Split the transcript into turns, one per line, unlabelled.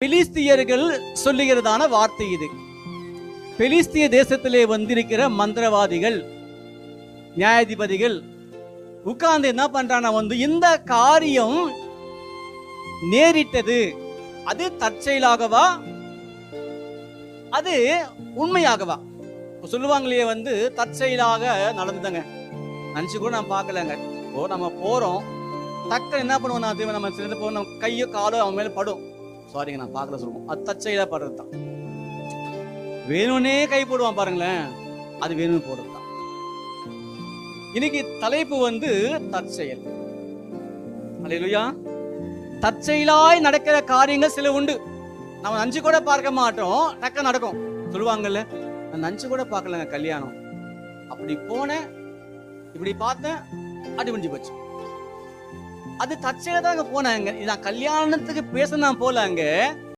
பெலிஸ்தியர்கள் சொல்லுகிறதான வார்த்தை இது. பெலிஸ்திய தேசத்திலே வந்திருக்கிற மந்திரவாதிகள், நியாயாதிபதிகள் உட்கார்ந்து என்ன பண்றாங்க, இந்த காரியம் நேரிட்டது அது தற்செயலாகவா, அது உண்மையாகவா? சொல்லுவாங்களே தற்செயலாக நடந்ததுங்க, நினைச்சு கூட நான் பார்க்கலங்க. இப்போ நம்ம போறோம், டக்குன்னு என்ன பண்ணுவோம், நம்ம சிறந்து போவோம், நம்ம கையோ காலோ அவன் மேல படும். சாரிங்க, நான் பார்க்கல சொல்லுவோம், அது தற்செயலா படுறது தான். வேணும்னே கை போடுவான் பாருங்களேன், அது வேணும் போடுறது தான். இன்னைக்கு தலைப்பு தற்செயல். அல்லேலூயா. தற்செயலாய் நடக்கிற காரியங்கள் சில உண்டு. நம்ம நஞ்சு கூட பார்க்க மாட்டோம், டக்க நடக்கும். சொல்லுவாங்கல்ல, நான் நஞ்சு கூட பார்க்கலங்க, கல்யாணம் அப்படி போனேன், இப்படி பார்த்தேன், அடி முடிஞ்சு போச்சு. அது தற்செயலா தான் அங்க போனாங்க. நான் கல்யாணத்துக்கு பேச நான் போல அங்க